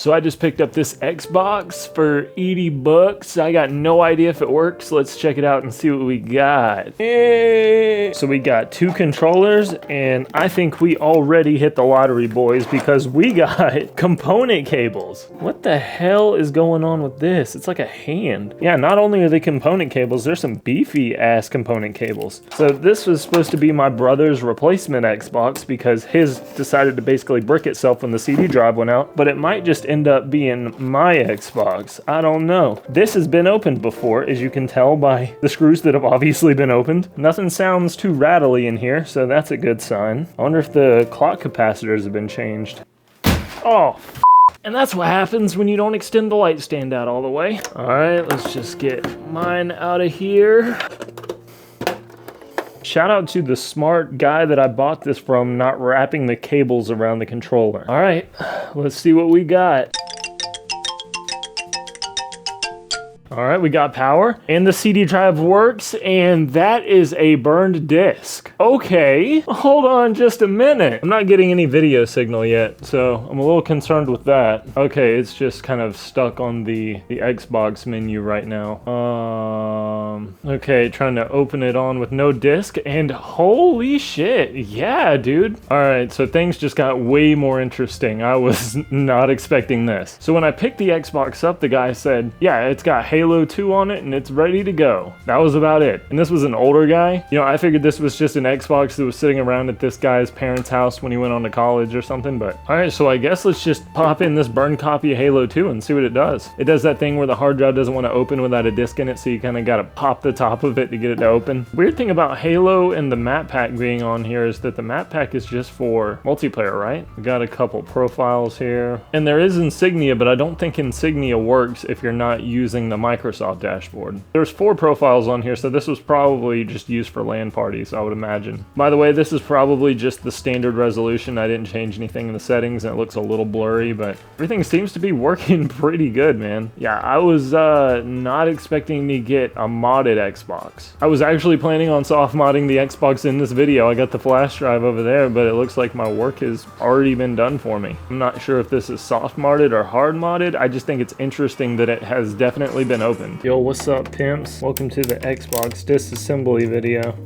So I just picked up this Xbox for 80 bucks. I got no idea if it works. Let's check it out and see what we got. Yay! So we got 2 controllers, and I think we already hit the lottery, boys, because we got component cables. What the hell is going on with this? It's like a hand. Yeah, not only are they component cables, there's some beefy ass component cables. So this was supposed to be my brother's replacement Xbox because his decided to basically brick itself when the CD drive went out, but it might just end up being my Xbox. I don't know. This has been opened before, as you can tell by the screws that have obviously been opened. Nothing sounds too rattly in here, so that's a good sign. I wonder if the clock capacitors have been changed. Oh, and that's what happens when you don't extend the light stand out all the way. All right, let's just get mine out of here. Shout out to the smart guy that I bought this from, not wrapping the cables around the controller. All right, let's see what we got. All right, we got power, and the CD drive works, and that is a burned disc. Okay, hold on just a minute. I'm not getting any video signal yet, so I'm a little concerned with that. Okay, it's just kind of stuck on the Xbox menu right now. Okay, trying to open it on with no disc, and holy shit, yeah, dude. All right, so things just got way more interesting. I was not expecting this. So when I picked the Xbox up, the guy said, yeah, it's got Halo 2 on it and it's ready to go. That was about it. And this was an older guy. You know, I figured this was just an Xbox that was sitting around at this guy's parents' house when he went on to college or something, but all right, so I guess let's just pop in this burned copy of Halo 2 and see what it does. It does that thing where the hard drive doesn't want to open without a disc in it, so you kind of got to pop the top of it to get it to open. Weird thing about Halo and the map pack being on here is that the map pack is just for multiplayer, right? We got a couple profiles here, and there is Insignia, but I don't think Insignia works if you're not using the Microsoft dashboard. There's 4 profiles on here, so this was probably just used for LAN parties, I would imagine. By the way, this is probably just the standard resolution. I didn't change anything in the settings, and it looks a little blurry, but everything seems to be working pretty good, man. Yeah, I was not expecting to get a modded Xbox. I was actually planning on soft modding the Xbox in this video. I got the flash drive over there, but it looks like my work has already been done for me. I'm not sure if this is soft modded or hard modded. I just think it's interesting that it has definitely been opened. Yo, what's up, pimps? Welcome to the Xbox disassembly video.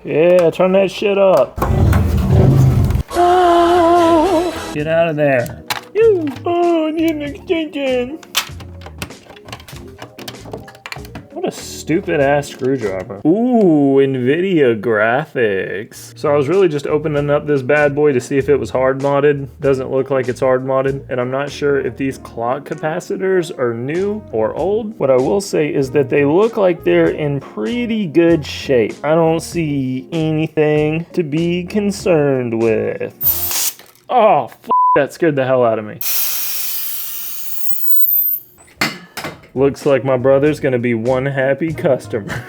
Yeah, turn that shit up. Oh, get out of there. Oh, I need an extension. What a stupid ass screwdriver. Ooh, NVIDIA graphics. So I was really just opening up this bad boy to see if it was hard modded. Doesn't look like it's hard modded, and I'm not sure if these clock capacitors are new or old. What I will say is that they look like they're in pretty good shape. I don't see anything to be concerned with. Oh, that scared the hell out of me. Looks like my brother's gonna be one happy customer.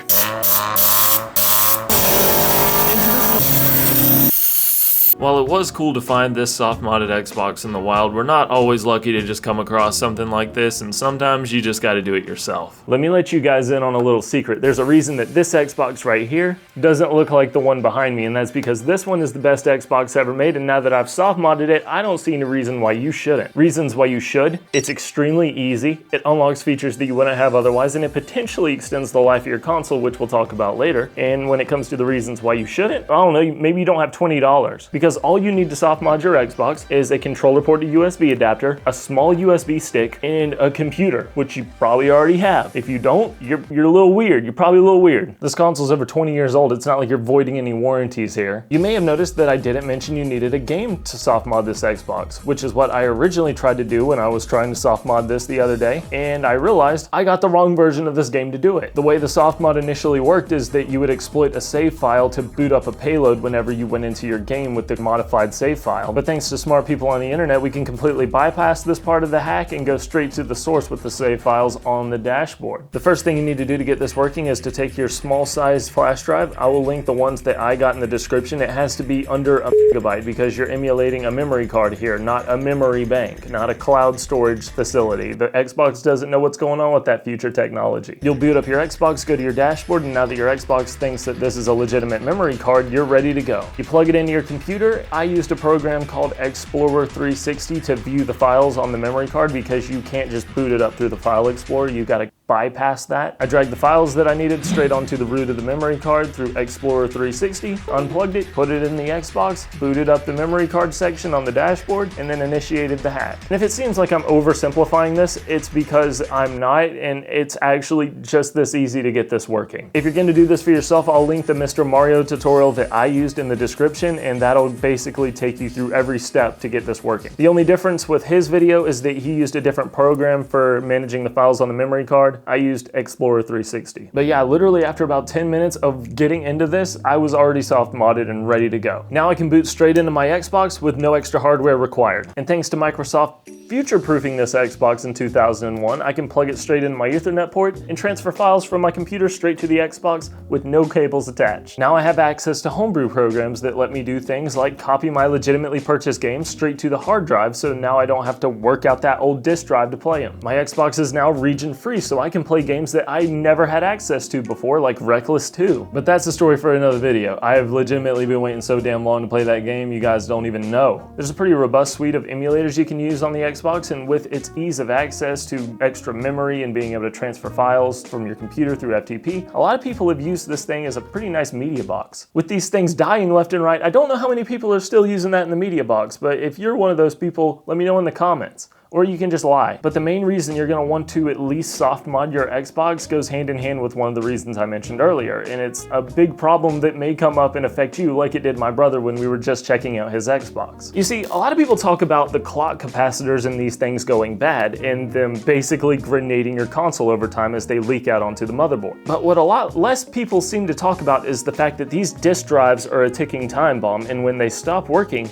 While it was cool to find this soft-modded Xbox in the wild, we're not always lucky to just come across something like this, and sometimes you just gotta do it yourself. Let me let you guys in on a little secret. There's a reason that this Xbox right here doesn't look like the one behind me, and that's because this one is the best Xbox ever made, and now that I've soft-modded it, I don't see any reason why you shouldn't. Reasons why you should: it's extremely easy, it unlocks features that you wouldn't have otherwise, and it potentially extends the life of your console, which we'll talk about later. And when it comes to the reasons why you shouldn't, I don't know, maybe you don't have $20. Because all you need to soft mod your Xbox is a controller port to USB adapter, a small USB stick, and a computer, which you probably already have. If you don't, you're a little weird. You're probably a little weird. This console's over 20 years old. It's not like you're voiding any warranties here. You may have noticed that I didn't mention you needed a game to soft mod this Xbox, which is what I originally tried to do when I was trying to soft mod this the other day, and I realized I got the wrong version of this game to do it. The way the soft mod initially worked is that you would exploit a save file to boot up a payload whenever you went into your game with the the modified save file. But thanks to smart people on the internet, we can completely bypass this part of the hack and go straight to the source with the save files on the dashboard. The first thing you need to do to get this working is to take your small sized flash drive. I will link the ones that I got in the description. It has to be under a megabyte because you're emulating a memory card here, not a memory bank, not a cloud storage facility. The Xbox doesn't know what's going on with that future technology. You'll boot up your Xbox, go to your dashboard, and now that your Xbox thinks that this is a legitimate memory card, you're ready to go. You plug it into your computer. I used a program called Explorer 360 to view the files on the memory card because you can't just boot it up through the File Explorer. You gotta bypass that. I dragged the files that I needed straight onto the root of the memory card through Explorer 360, unplugged it, put it in the Xbox, booted up the memory card section on the dashboard, and then initiated the hack. And if it seems like I'm oversimplifying this, it's because I'm not, and it's actually just this easy to get this working. If you're going to do this for yourself, I'll link the Mr. Mario tutorial that I used in the description, and that'll basically take you through every step to get this working. The only difference with his video is that he used a different program for managing the files on the memory card. I used Explorer 360. But yeah, literally after about 10 minutes of getting into this, I was already soft modded and ready to go. Now I can boot straight into my Xbox with no extra hardware required. And thanks to Microsoft future-proofing this Xbox in 2001, I can plug it straight into my Ethernet port and transfer files from my computer straight to the Xbox with no cables attached. Now I have access to homebrew programs that let me do things like copy my legitimately purchased games straight to the hard drive, so now I don't have to work out that old disk drive to play them. My Xbox is now region-free, so I can play games that I never had access to before, like Reckless 2. But that's a story for another video. I have legitimately been waiting so damn long to play that game, you guys don't even know. There's a pretty robust suite of emulators you can use on the Xbox, and with its ease of access to extra memory and being able to transfer files from your computer through FTP, a lot of people have used this thing as a pretty nice media box. With these things dying left and right, I don't know how many people are still using that in the media box, but if you're one of those people, let me know in the comments. Or you can just lie. But the main reason you're going to want to at least soft mod your Xbox goes hand in hand with one of the reasons I mentioned earlier, and it's a big problem that may come up and affect you like it did my brother when we were just checking out his Xbox. You see, a lot of people talk about the clock capacitors in these things going bad and them basically grenading your console over time as they leak out onto the motherboard. But what a lot less people seem to talk about is the fact that these disk drives are a ticking time bomb, and when they stop working,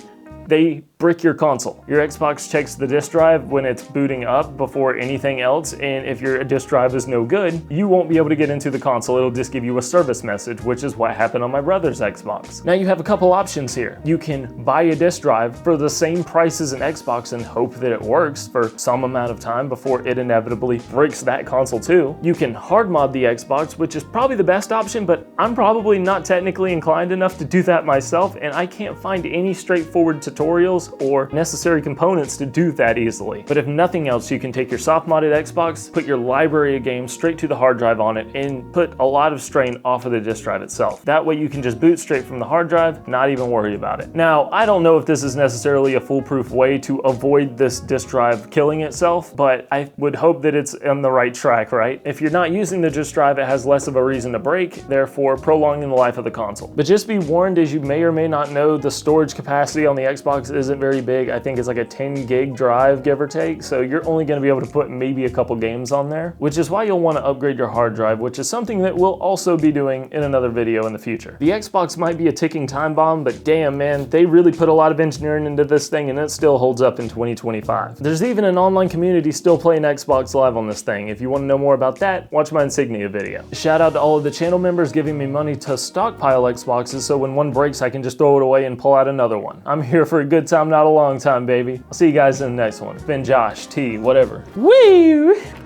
they brick your console. Your Xbox checks the disk drive when it's booting up before anything else, and if your disk drive is no good, you won't be able to get into the console. It'll just give you a service message, which is what happened on my brother's Xbox. Now you have a couple options here. You can buy a disk drive for the same price as an Xbox and hope that it works for some amount of time before it inevitably bricks that console too. You can hard mod the Xbox, which is probably the best option, but I'm probably not technically inclined enough to do that myself, and I can't find any straightforward tutorials or necessary components to do that easily. But if nothing else, you can take your soft modded Xbox, put your library of games straight to the hard drive on it, and put a lot of strain off of the disk drive itself. That way you can just boot straight from the hard drive, not even worry about it. Now, I don't know if this is necessarily a foolproof way to avoid this disk drive killing itself, but I would hope that it's on the right track, right? If you're not using the disk drive, it has less of a reason to break, therefore prolonging the life of the console. But just be warned, as you may or may not know, the storage capacity on the Xbox isn't very big. I think it's like a 10 gig drive, give or take, so you're only going to be able to put maybe a couple games on there, which is why you'll want to upgrade your hard drive, which is something that we'll also be doing in another video in the future. The Xbox might be a ticking time bomb, but damn man, they really put a lot of engineering into this thing and it still holds up in 2025. There's even an online community still playing Xbox Live on this thing. If you want to know more about that, watch my Insignia video. Shout out to all of the channel members giving me money to stockpile Xboxes, so when one breaks I can just throw it away and pull out another one. I'm here for a good time, not a long time, baby. I'll see you guys in the next one. It's been Josh, T, whatever. Woo!